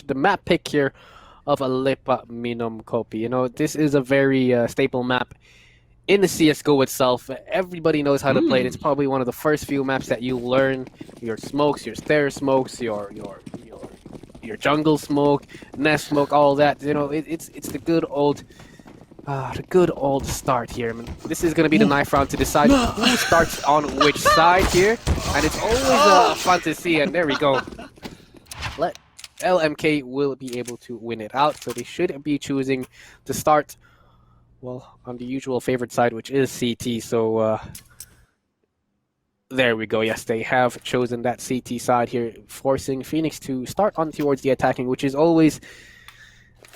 the map pick here of a Lepakminumkopi. You know, this is a very staple map in the CS:GO itself. Everybody knows how to play it. It's probably one of the first few maps that you learn your smokes, your stair smokes, your jungle smoke, nest smoke, all that. You know, it's the good old start here. I mean, this is going to be the knife round to decide who starts on which side here, and it's always fun to see. And there we go. Let LMK will be able to win it out, so they should be choosing to start, well, on the usual favorite side, which is CT. So there we go. Yes, they have chosen that CT side here, forcing Phoenix to start on towards the attacking, which is always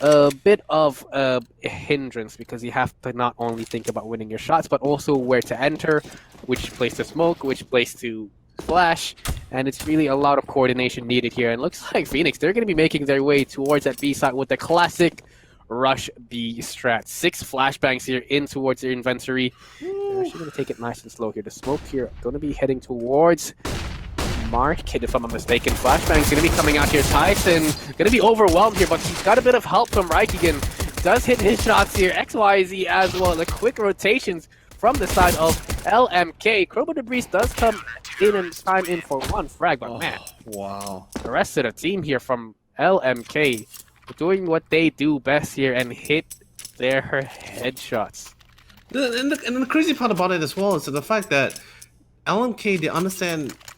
a bit of a hindrance because you have to not only think about winning your shots, but also where to enter, which place to smoke, which place to flash, and it's really a lot of coordination needed here. And looks like Phoenix, they're going to be making their way towards that B side with the classic rush B strat. 6 flashbangs here in towards their inventory. They're actually going to take it nice and slow here. The smoke here going to be heading towards Market, if I'm not mistaken. Flashbang's going to be coming out here. Tyson going to be overwhelmed here, but he's got a bit of help from Reikigen. Does hit his shots here. XYZ as well. The quick rotations from the side of LMK. Chromo Debris does come in and time in for one frag, but man, wow. The rest of the team here from LMK doing what they do best here and hit their headshots. And the crazy part about it as well is the fact that LMK,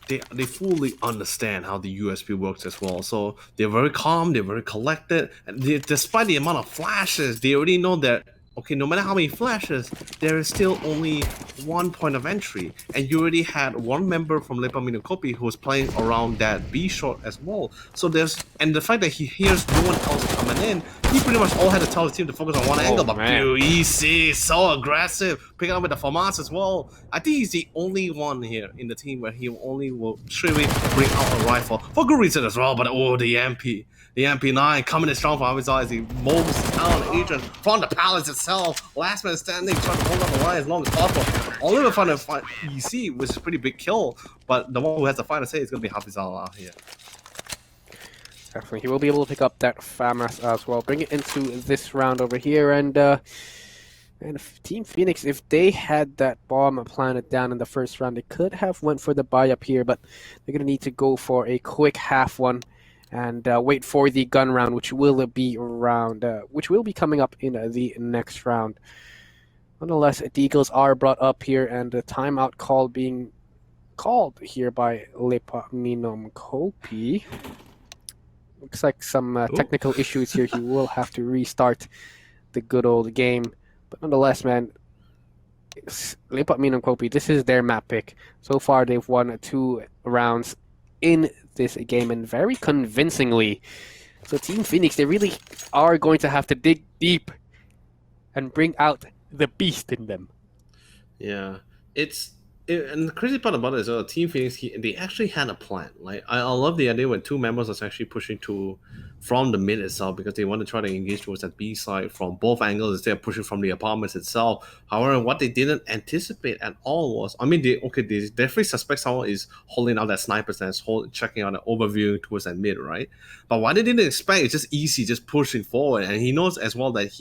they fully understand how the USP works as well. So they're very calm, they're very collected, and despite the amount of flashes, they already know that, okay, no matter how many flashes, there is still only one point of entry. And you already had one member from Lepakminumkopi who was playing around that B short as well. So and the fact that he hears no one else coming in, he pretty much all had to tell the team to focus on one angle. But dude, EC, so aggressive, picking up with the FAMAS as well. I think he's the only one here in the team where he only will straight away bring out a rifle. For good reason as well, but the MP. The MP9 coming in strong from his eyes, the most talented agent from the palace itself. Last man standing, trying to hold on the line as long as possible. Only trying to find EC, which is a pretty big kill, but the one who has the final say is going to be Hafizal out here. Definitely, he will be able to pick up that FAMAS as well. Bring it into this round over here, and Team Phoenix, if they had that bomb planted down in the first round, they could have went for the buy up here, but they're going to need to go for a quick half one and wait for the gun round, which will be coming up in the next round. Nonetheless, Deagles are brought up here, and the timeout call being called here by Lepakminumkopi. Looks like some technical issues here. He will have to restart the good old game. But nonetheless, man, Lepakminumkopi, this is their map pick. So far, they've won 2 rounds in this game, and very convincingly. So Team Phoenix, they really are going to have to dig deep and bring out the beast in them. Yeah, and the crazy part about it is Team Phoenix, they actually had a plan. Like I love the idea when 2 members are actually pushing from the mid itself, because they want to try to engage towards that B side from both angles instead of pushing from the apartments itself. However, what they didn't anticipate at all was, I mean, they definitely suspect someone is holding out that sniper's nest, checking out an overview towards that mid, right? But what they didn't expect is just easy, just pushing forward, and he knows as well that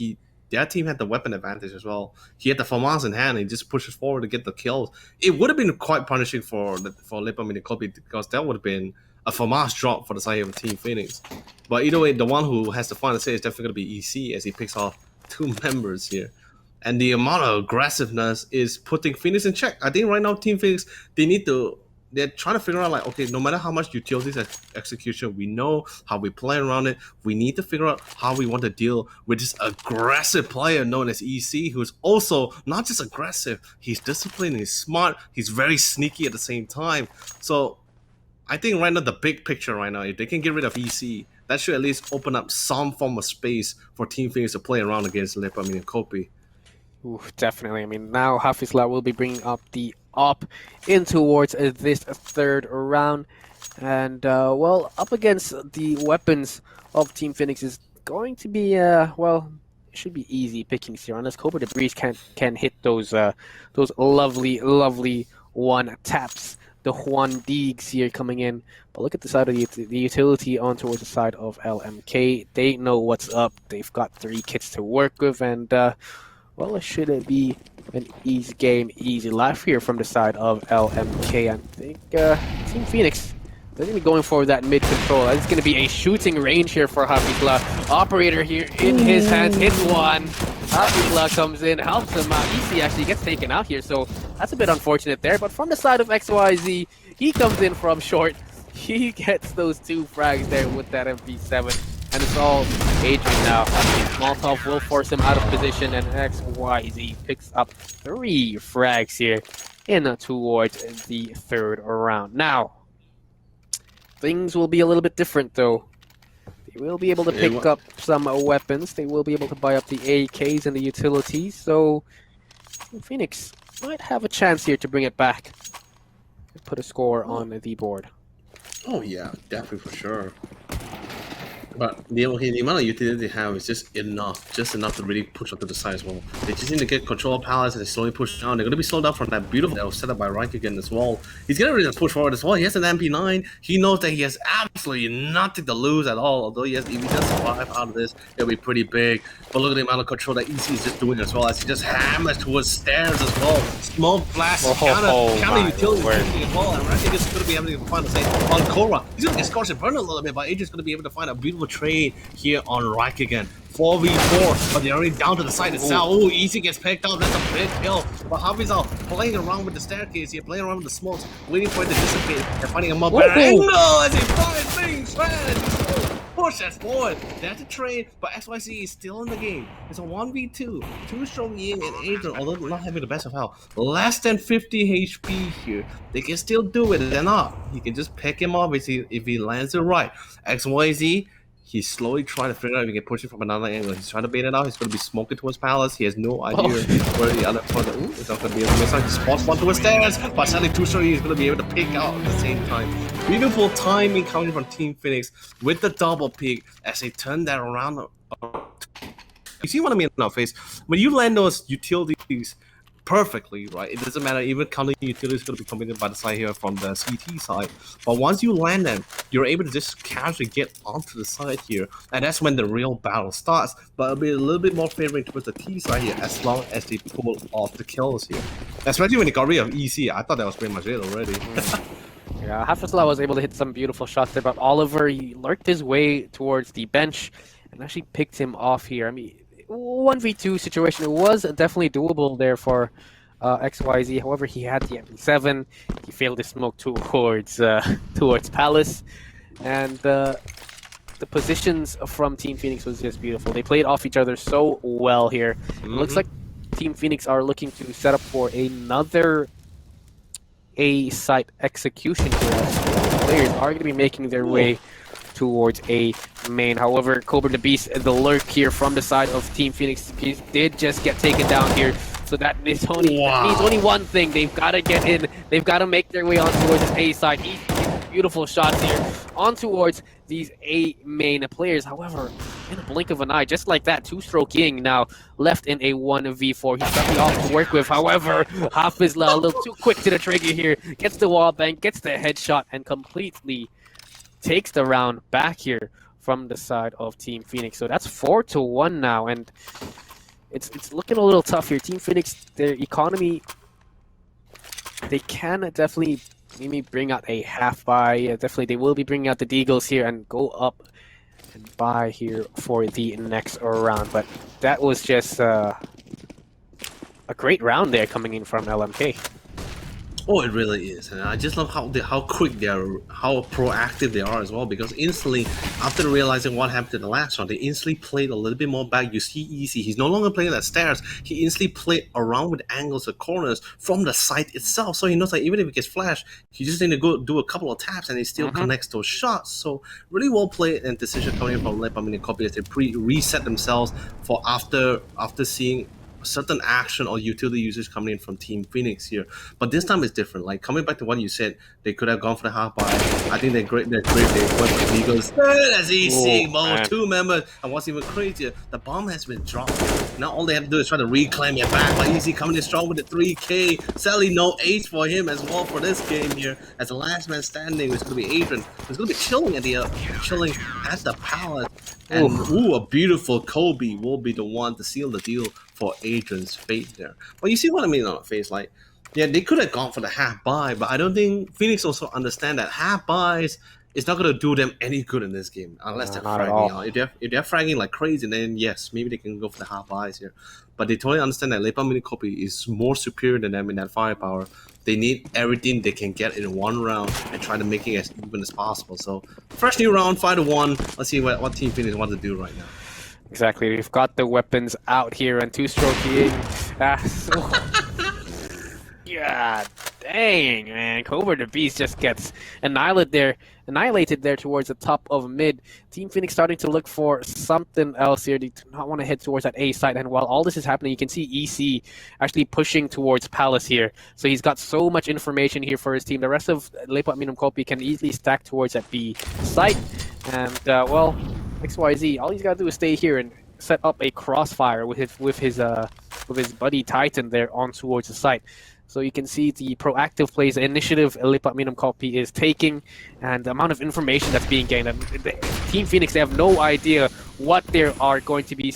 their team had the weapon advantage as well. He had the FAMAS in hand, and he just pushes forward to get the kills. It would have been quite punishing for Lepakminumkopi, because that would have been a FAMAS drop for the side of Team Phoenix. But either way, the one who has the final say is definitely going to be EC, as he picks off 2 members here. And the amount of aggressiveness is putting Phoenix in check. I think right now, Team Phoenix, they're trying to figure out, like, okay, no matter how much utilities execution, we know how we play around it. We need to figure out how we want to deal with this aggressive player known as EC, who's also not just aggressive, he's disciplined, he's smart, he's very sneaky at the same time. So I think right now, the big picture right now, if they can get rid of EC, that should at least open up some form of space for Team Phoenix to play around against Lepakminumkopi. Ooh, definitely. I mean, now Hafizla will be bringing up the op in towards this 3rd round. And, well, up against the weapons of Team Phoenix is going to be, well, it should be easy pickings here, unless Chromo Debris can hit those lovely one taps the Juan Deegs here coming in. But look at the side of the utility on towards the side of LMK. They know what's up. They've got 3 kits to work with, and well, it shouldn't be an easy game, easy life here from the side of LMK. I think Team Phoenix, they're going to be going for that mid control. It's going to be a shooting range here for Hafizla. Operator here in his hands, hits one. Hafizla comes in, helps him out. EC actually gets taken out here, so that's a bit unfortunate there. But from the side of XYZ, he comes in from short. He gets those 2 frags there with that MP7. And it's all Adrian now. Molotov will force him out of position, and XYZ picks up 3 frags here in towards the 3rd round. Now, things will be a little bit different though. They will be able to pick up some weapons. They will be able to buy up the AKs and the utilities. So Phoenix might have a chance here to bring it back. Put a score on the board. Oh yeah, definitely for sure. But the amount of utility they have is just enough to really push up to the side as well. They just need to get control of Palace and they slowly push down. They're going to be slowed down from that beautiful that was set up by Reich again as well. He's going to really push forward as well. He has an MP9. He knows that he has absolutely nothing to lose at all. Although if he does survive out of this, it'll be pretty big. But look at the amount of control that EC is just doing as well as he just hammers towards stairs as well. Smoke blast, counter utility as well. And Reich is going to be able to find the same on Korra. He's going to get scorched and burn a little bit, but Adrian's going to be able to find a beautiful trade here on Reich again. 4v4, but they're already down to the side itself. Oh, Easy gets picked up. That's a big kill. But Hafizal playing around with the staircase here, playing around with the smokes, waiting for it to dissipate. They're fighting him up. No, as he finds things, push us forward. That's a trade, but XYZ is still in the game. It's a 1v2. 2-stroke Ying and Adrian, although not having the best of health. Less than 50 HP here. They can still do it. They're not. He can just pick him up if he lands it right. XYZ, he's slowly trying to figure out if he can push it from another angle. He's trying to bait it out. He's going to be smoking towards Palace. He has no idea where the other part of it's not going to be able to miss out. He spots one towards stairs, but sadly 2-stroke he's going to be able to pick out at the same time. Beautiful timing coming from Team Phoenix with the double peak as they turn that around. You see what I mean in our face? When you land those utilities perfectly, right? It doesn't matter, even counting utilities is going to be coming in by the side here from the CT side. But once you land them, you're able to just casually get onto the side here, and that's when the real battle starts. But it'll be a little bit more favoring towards the T side here, as long as they pull off the kills here. Especially when they got rid of EC, I thought that was pretty much it already. Yeah, Hafizla was able to hit some beautiful shots there, but Oliver, he lurked his way towards the bench and actually picked him off here. I mean, 1v2 situation, it was definitely doable there for XYZ. However, he had the MP7. He failed to smoke towards Palace, and the positions from Team Phoenix was just beautiful. They played off each other so well here. It looks like Team Phoenix are looking to set up for another A-site execution here. Players are going to be making their way towards A main. However, Cobra the Beast, the lurk here from the side of Team Phoenix, did just get taken down here. So that needs only one thing. They've got to get in. They've got to make their way on towards this A side. Beautiful shots here on towards these A main players. However, in a blink of an eye, just like that, 2-stroke Ying now left in a 1v4. He's got the off to work with. However, Hafizla a little too quick to the trigger here. Gets the wall bang, gets the headshot, and completely takes the round back here from the side of Team Phoenix. So that's 4-1 now, and it's looking a little tough here. Team Phoenix, their economy, they can definitely maybe bring out a half buy. Definitely, they will be bringing out the Deagles here and go up and buy here for the next round. But that was just a great round there coming in from LMK. Oh, it really is, and I just love how quick they are, how proactive they are as well. Because instantly, after realizing what happened in the last round, they instantly played a little bit more back. You see, Easy, he's no longer playing at stairs. He instantly played around with angles or corners from the site itself. So he knows that even if he gets flashed, he just need to go do a couple of taps, and he still connects those shots. So really well played, and decision coming from Lepakminumkopi as they reset themselves for after seeing certain action or utility usage coming in from Team Phoenix here. But this time it's different. Like coming back to what you said, they could have gone for the half buy. I think they're great. They're great. They went for the Eagles. That's easy, Oh, Mo. man. 2 members. And what's even crazier, the bomb has been dropped. Now all they have to do is try to reclaim it back. But Easy coming in strong with the 3K. Sadly, no ace for him as well for this game here. As the last man standing, it's going to be Adrian. It's going to be chilling at the palace. And a beautiful Kobe will be the one to seal the deal for Adrian's fate there. But you see what I mean on the face, like, yeah, they could have gone for the half buy, but I don't think Phoenix also understand that half buys is not going to do them any good in this game unless they're not at fragging all. out. If they're fragging like crazy, then yes, maybe they can go for the half buys here. But they totally understand that Lepakminumkopi is more superior than them in that firepower. They need everything they can get in one round and try to make it as even as possible. So, fresh new round, 5-1. Let's see what Team Phoenix wants to do right now. Exactly. We've got the weapons out here and two-stroking. God dang, man. Cobra the Beast just gets annihilated there towards the top of mid. Team Phoenix starting to look for something else here. They do not want to head towards that A site. And while all this is happening, you can see EC actually pushing towards Palace here. So he's got so much information here for his team. The rest of Lepakminumkopi can easily stack towards that B site. And, well, XYZ, all he's got to do is stay here and set up a crossfire with his buddy Titan there on towards the site. So you can see the proactive plays, the initiative Lepakminumkopi is taking, and the amount of information that's being gained. And Team Phoenix, they have no idea what they are going to be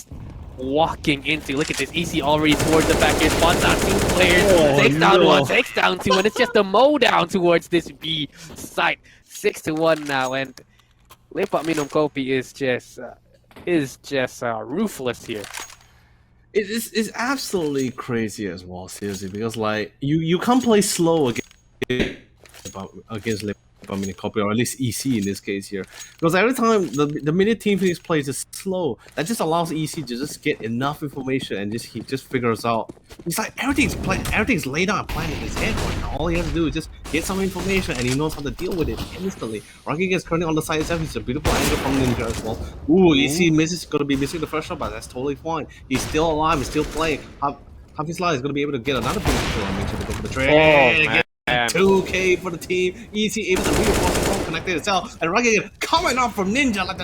walking into. Look at this, EC already towards the back end, spots out 2 players, takes down 1, takes down 2, and it's just a mow down towards this B site. 6-1 now, and Lepakminumkopi is just ruthless here. It's absolutely crazy as well, seriously, because like you can't play slow against Lepakminumkopi, or at least EC in this case here, because every time the minute Team Phoenix plays is slow, that just allows EC to just get enough information and he just figures out. It's like everything's laid out and planned in his head right now. All he has to do is just get some information and he knows how to deal with it instantly. ROG is currently on the side itself. It's a beautiful angle from Ninja as well. EC misses, gonna be missing the first shot, but that's totally fine. He's still alive, he's still playing. Hafiz Lai is gonna be able to get another beautiful kill. Make sure to go for the trade. 2K for the team. EC able to reinforce the phone connected itself, and ROG coming up from Ninja like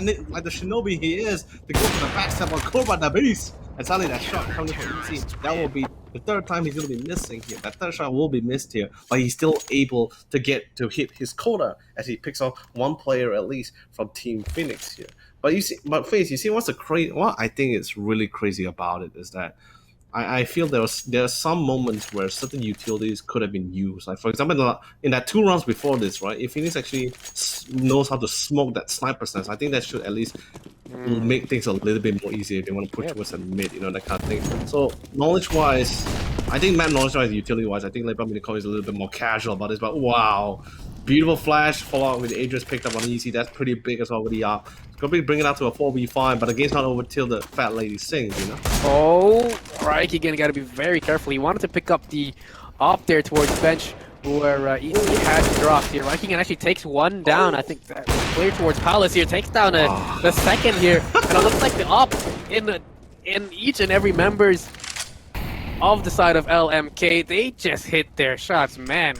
the shinobi he is to go for the backstab on Cobra the Beast. And suddenly that shot coming from EC, that will be the 3rd time he's going to be missing here. That 3rd shot will be missed here, but he's still able to hit his quota as he picks off 1 player at least from Team Phoenix here. But you see what I think is really crazy about it is that I feel there are some moments where certain utilities could have been used. Like for example, in that 2 rounds before this, right? If Phoenix actually knows how to smoke that sniper stance, I think that should at least make things a little bit more easier if they want to push towards the mid, that kind of thing. So knowledge-wise, I think map knowledge-wise, utility-wise, I think Lepakminumkopi is a little bit more casual about this. But wow, beautiful flash follow up with Adrian's picked up on EC. That's pretty big as well with the Gonna be bringing it out to a 4v5, but the game's not over till the fat lady sings, Oh, right, again, gotta be very careful. He wanted to pick up the op there towards bench where EC had dropped here. Viking actually takes 1 down. I think that clear towards Palace here, takes down the second here. And it looks like the op in each and every members of the side of LMK, they just hit their shots. Man,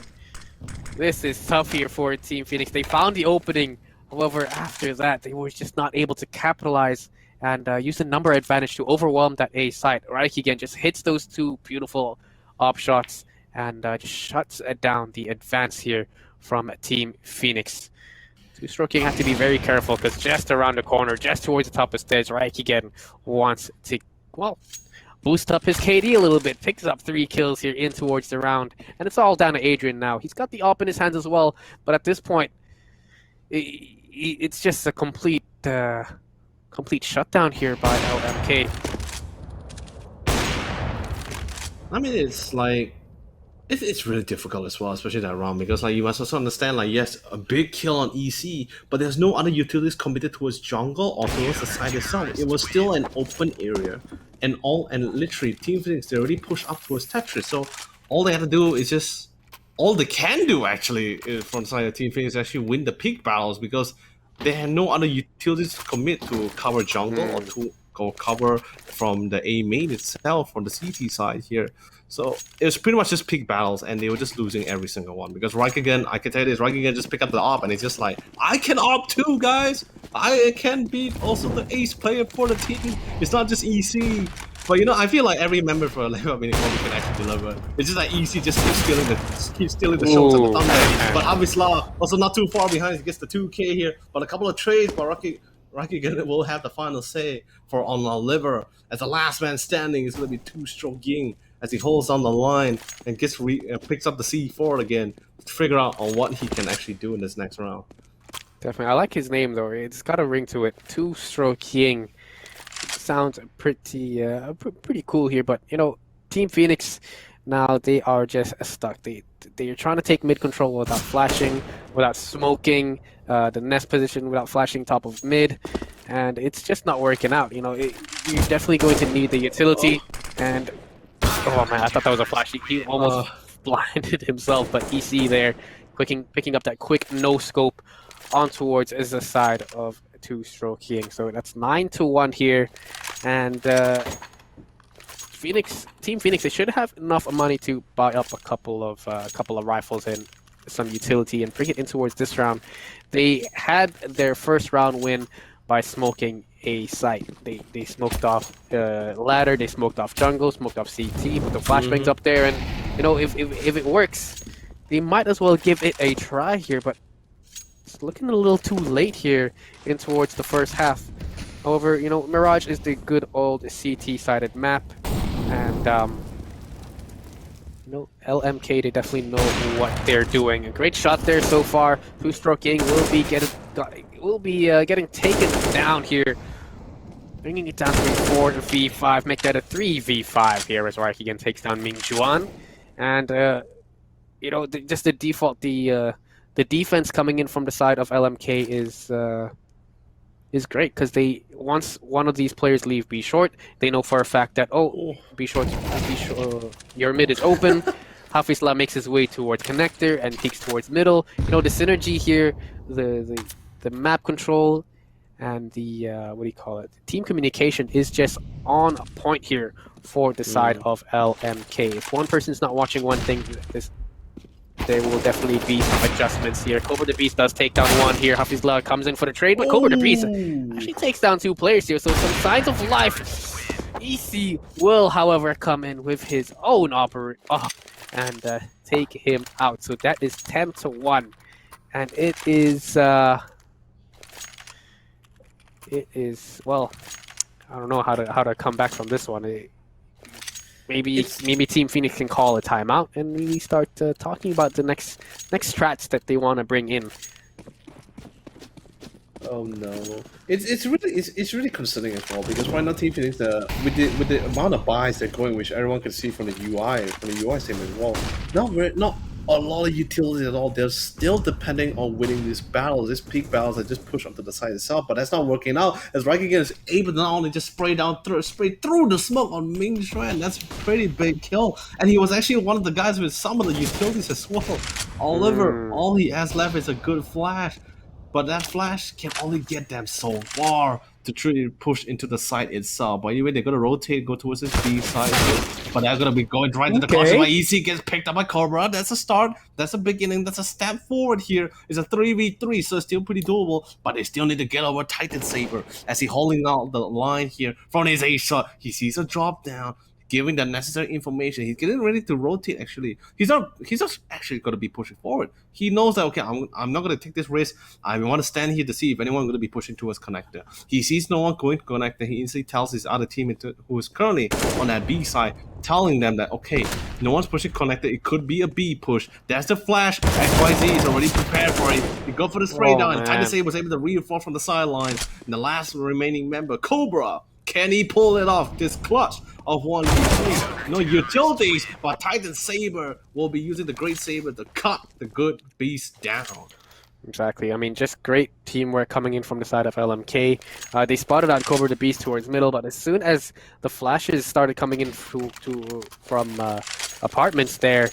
this is tough here for Team Phoenix. They found the opening. However, after that, they were just not able to capitalize and use the number advantage to overwhelm that A site. Reich again just hits those 2 beautiful op shots and just shuts down the advance here from Team Phoenix. Two-stroking have to be very careful because just around the corner, just towards the top of the stairs, Reich again wants to, well, boost up his KD a little bit, picks up 3 kills here in towards the round, and it's all down to Adrian now. He's got the op in his hands as well, but at this point, it's just a complete shutdown here by LMK. I mean, it's like it's really difficult as well, especially that round, because like you must also understand, like yes, a big kill on EC, but there's no other utilities committed towards jungle or towards the side itself. It was still an open area, and literally Team Phoenix, they already pushed up towards Tetris, so all they have to do is just. All they can do actually from the side of Team Phoenix is actually win the peak battles, because they have no other utilities to commit to cover jungle or to go cover from the A main itself on the CT side here. So it was pretty much just pick battles, and they were just losing every single one. Because Raikkonen, I can tell you this, Raikkonen just pick up the op, and it's just like, I can op too, guys! I can beat also the ace player for the team. It's not just EC. But you know, I feel like every member for Lepakminumkopi can actually deliver. It's just like EC just keeps stealing the shots at the thumbnail. But Avisla also not too far behind. He gets the 2K here, but a couple of trades. But Raikkonen will have the final say for on our liver as the last man standing is going to be two-stroke Ying as he holds on the line and picks up the C4 again to figure out on what he can actually do in this next round. Definitely. I like his name, though. It's got a ring to it. Two-stroke Ying. Sounds pretty pretty cool here, but you know, Team Phoenix now they are just stuck. They're trying to take mid control without flashing, without smoking the nest position, without flashing top of mid, and it's just not working out. You know, you're definitely going to need the utility. And oh man, I thought that was a flash. He almost blinded himself, but EC there, picking up that quick no scope on towards is the side of two-stroke Ying. So that's 9-1 here, and Team Phoenix, they should have enough money to buy up a couple of rifles and some utility and bring it in towards this round. They had their first round win by smoking a site. They smoked off ladder, they smoked off jungle, smoked off CT, put the flashbangs up there, and you know, if it works, they might as well give it a try here, but it's looking a little too late here in towards the first half. However, you know, Mirage is the good old CT-sided map, and you know, LMK, they definitely know what they're doing. A great shot there so far. Two-stroke Ying will be getting taken down here, bringing it down to a 4v5, make that a 3v5 here as Raikkonen takes down Ming Juan, and you know, just the default the defense coming in from the side of LMK is great, because once one of these players leave B short, they know for a fact that B short, your mid is open. Hafizla makes his way towards connector and peeks towards middle. You know, the synergy here, the map control, and the what do you call it? Team communication is just on point here for the side of LMK. If one person's not watching one thing, there will definitely be some adjustments here. Cobra the Beast does take down one here. Hafizla comes in for the trade, but Cobra the Beast actually takes down two players here, so some signs of life. EC will, however, come in with his own and take him out. So that is 10-1, and it is well, I don't know how to come back from this one. Maybe Team Phoenix can call a timeout and really start talking about the next strats that they want to bring in. Oh no, it's really concerning as well, because right now Team Phoenix, with the amount of buys they're going, which everyone can see from the UI statement as well, not a lot of utility at all. They're still depending on winning these battles, these peak battles that just push onto the side itself, but that's not working out, as Raikkonen is able to not only just spray through the smoke on Ming Xuan. That's a pretty big kill, and he was actually one of the guys with some of the utilities as well. Oliver, all he has left is a good flash, but that flash can only get them so far to truly push into the site itself. But anyway, they're going to rotate, go towards this B side here, but they're going to be going right to the corner. Why EC gets picked up by Cobra. That's a start. That's a beginning. That's a step forward here. It's a 3v3, so it's still pretty doable, but they still need to get over Titan Saber as he holding out the line here from his A shot. He sees a drop down, giving the necessary information. He's getting ready to rotate. Actually, he's not actually going to be pushing forward. He knows that, okay, I'm not going to take this risk. I want to stand here to see if anyone's going to be pushing towards connector. He sees no one going to connector. He instantly tells his other teammate who is currently on that B side, telling them that, okay, no one's pushing connector. It could be a B push. That's the flash. XYZ is already prepared for it. He go for the spray down. And Titan Saber was able to reinforce from the sidelines. And the last remaining member, Cobra, can he pull it off? This clutch of 1v3. No utilities, but Titan Saber will be using the Great Saber to cut the good beast down. Exactly. I mean, just great teamwork coming in from the side of LMK. They spotted out Cobra the Beast towards middle, but as soon as the flashes started coming in from apartments there,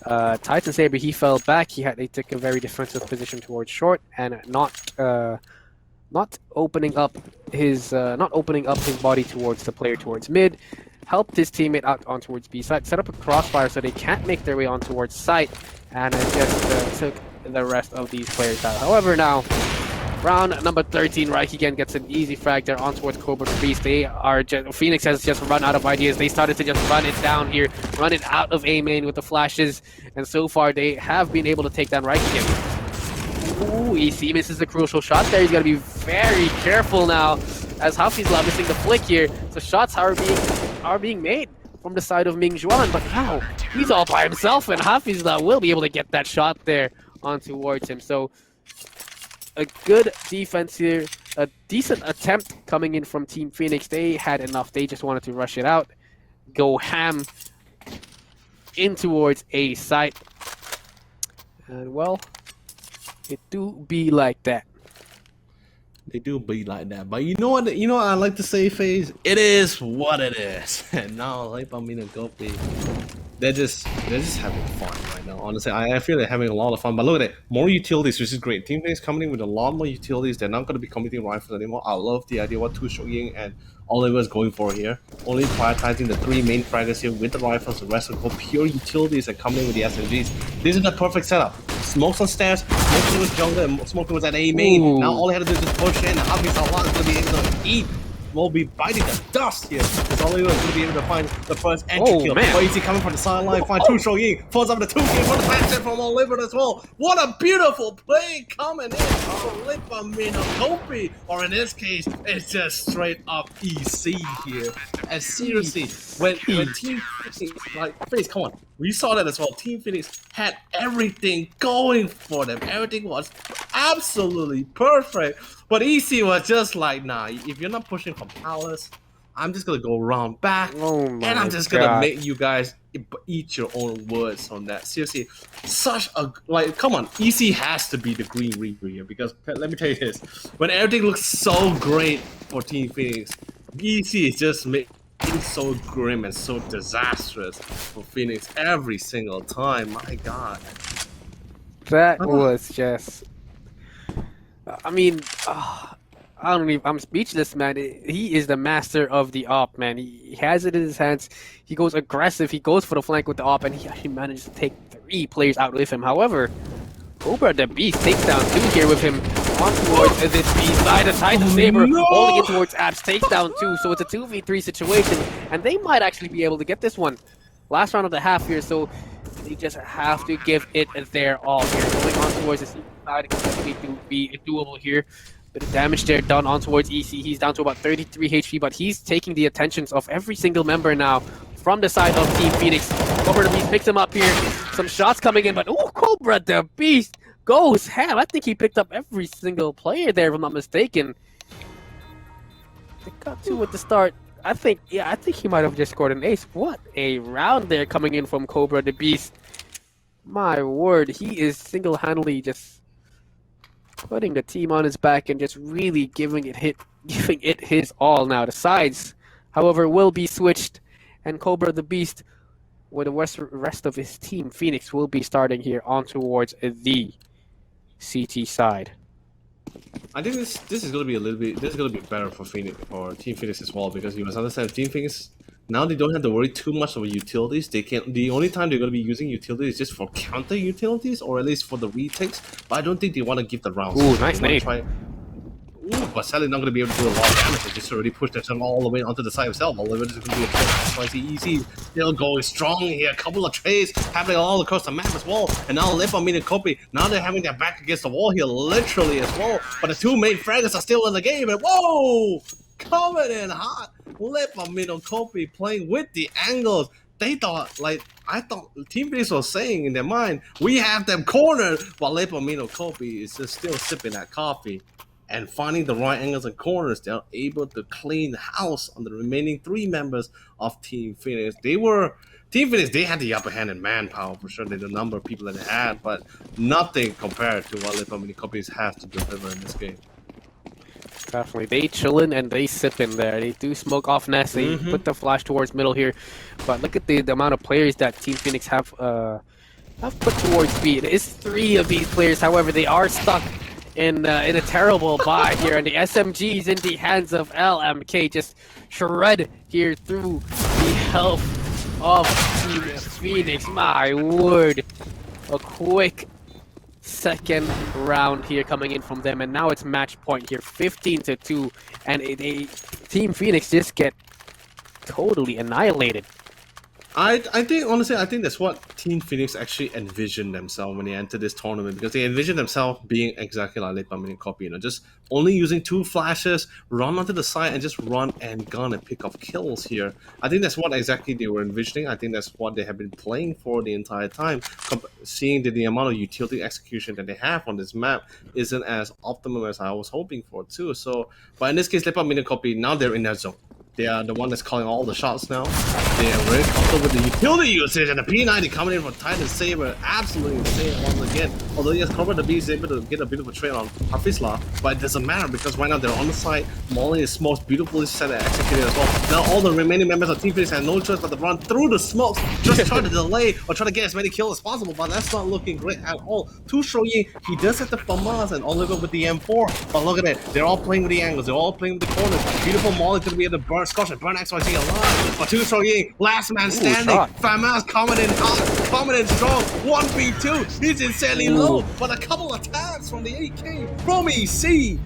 Titan Saber, he fell back. They took a very defensive position towards short and not not opening up his body towards the player towards mid, helped his teammate out on towards B side, set up a crossfire so they can't make their way on towards site, and it just took the rest of these players out. However, now round number 13, Reich again gets an easy frag there on towards Cobra the Beast. Phoenix has just run out of ideas. They started to just run it down here, run it out of A main with the flashes, and so far they have been able to take down Reich again. Ooh, EC misses the crucial shot there. He's got to be very careful now, as Hafizla missing the flick here. So shots are being made from the side of Mingjuan, but now he's all by himself, and Hafizla will be able to get that shot there on towards him. So a good defense here, a decent attempt coming in from Team Phoenix. They had enough. They just wanted to rush it out, go ham in towards A site, and well, it do be like that. They do be like that, but you know what? I like to say, FaZe. It is what it is. And now, Lepakminumkopi, they're just having fun right now. Honestly, I feel they're having a lot of fun. But look at it, more utilities, which is great. Team Phoenix coming in with a lot more utilities. They're not going to be committing rifles anymore. I love the idea what Tu Shouying and Oliver is going for here. Only prioritizing the 3 main fraggers here with the rifles. The rest will go pure utilities and coming in with the SMGs. This is the perfect setup. Smokes on stairs, Smoking was jungle, and Smoking was at A main. Ooh. Now all he had to do is just push in. Hafizla is going to be able to eat. Will be biting the dust here. Because Oliver is going to be able to find the first entry kill. Man. But you see coming from the sideline, find Tu Shouying, falls up the 2 game for the backstep from Oliver as well. What a beautiful play coming in from Lepakminumkopi. Or in this case, it's just straight up EC here. And seriously, when Team Phoenix, like, FaZe, come on. We saw that as well. Team Phoenix had everything going for them. Everything was absolutely perfect. But EC was just like, nah, if you're not pushing from Palace, I'm just going to go round back. Oh and my I'm just going to God. make you guys eat your own words on that. Seriously, such a, like, come on. EC has to be the Green Reaper here. Because let me tell you this. When everything looks so great for Team Phoenix, EC is just making so grim and so disastrous for Phoenix every single time. My God. That was just. I mean, I'm speechless, man. He is the master of the op, man. He has it in his hands. He goes aggressive. He goes for the flank with the op, and he actually managed to take 3 players out with him. However, Cobra the Beast takes down 2 here with him on towards this B side. Aside the Saber, holding it towards Abs, takes down 2. So it's a 2v3 situation, and they might actually be able to get this one. Last round of the half here, so they just have to give it their all here. Going on towards the C side, expecting to be doable here. Bit of damage there done on towards EC. He's down to about 33 HP, but he's taking the attentions of every single member now from the side of Team Phoenix. Cobra the Beast picks him up here. Some shots coming in, but Cobra the Beast goes ham. I think he picked up every single player there, if I'm not mistaken. They got 2 at the start. I think he might have just scored an ace. What a round there coming in from Cobra the Beast. My word, he is single-handedly just putting the team on his back and just really giving it his all now. The sides, however, will be switched, and Cobra the Beast, with the rest of his team, Phoenix, will be starting here on towards the CT side. I think this is gonna be better for Team Phoenix as well, because you must understand Team Phoenix now they don't have to worry too much about utilities. The only time they're gonna be using utilities is just for counter utilities, or at least for the retakes. But I don't think they want to give the rounds. Ooh, nice nade. But sadly not gonna be able to do a lot of damage. They just already pushed themselves all the way onto the side himself. All of it is gonna be a spicy easy. Still going strong here. A couple of trades happening all across the map as well. And now Lepakminumkopi, now they're having their back against the wall here, literally as well. But the 2 main fraggers are still in the game. And whoa! Coming in hot. Lepakminumkopi playing with the angles. They thought, I thought Team Phoenix was saying in their mind, we have them cornered, but Lepakminumkopi is just still sipping that coffee. And finding the right angles and corners, they're able to clean house on the remaining 3 members of Team Phoenix. Team Phoenix, they had the upper hand in manpower for sure. They the number of people that they had, but nothing compared to what Lepakminumkopi has to deliver in this game. Definitely. They chillin' and they sippin' there. They do smoke off Ness. They put the flash towards middle here. But look at the amount of players that Team Phoenix have put towards B. It is 3 of these players. However, they are stuck in a terrible buy here, and the SMGs in the hands of LMK just shred here through the health of Team Phoenix. My word, a quick second round here coming in from them, and now it's match point here, 15-2, and Team Phoenix just get totally annihilated. I think honestly, I think that's what Team Phoenix actually envisioned themselves when they entered this tournament, because they envisioned themselves being exactly like Lepakminumkopi, just only using 2 flashes, run onto the side and just run and gun and pick off kills here. I think that's what exactly they were envisioning. I think that's what they have been playing for the entire time. Seeing that the amount of utility execution that they have on this map isn't as optimum as I was hoping for too. So, but in this case, Lepakminumkopi, now they're in their zone. They are the one that's calling all the shots now. They are very comfortable with the utility usage, and the P90 coming in from Titan Saber, absolutely insane once again. Although yes, Cobra the Beast is able to get a bit of a trade on Hafizla, but it doesn't matter because right now they're on the side. Molly is most beautifully set and executed as well. Now all the remaining members of Team Phoenix have no choice but to run through the smokes, just try to delay or try to get as many kills as possible, but that's not looking great at all. To Shoyi, he does have the FAMAS and Oliver with the M4, but look at it, they're all playing with the angles, they're all playing with the corners. Beautiful Molly's gonna be able to burn Scotch and burn XYZ alive. But Tu Shoyi, last man standing. FAMAS coming in hot, coming in strong. 1v2. He's insanely low, but a couple of taps from the AK from EC.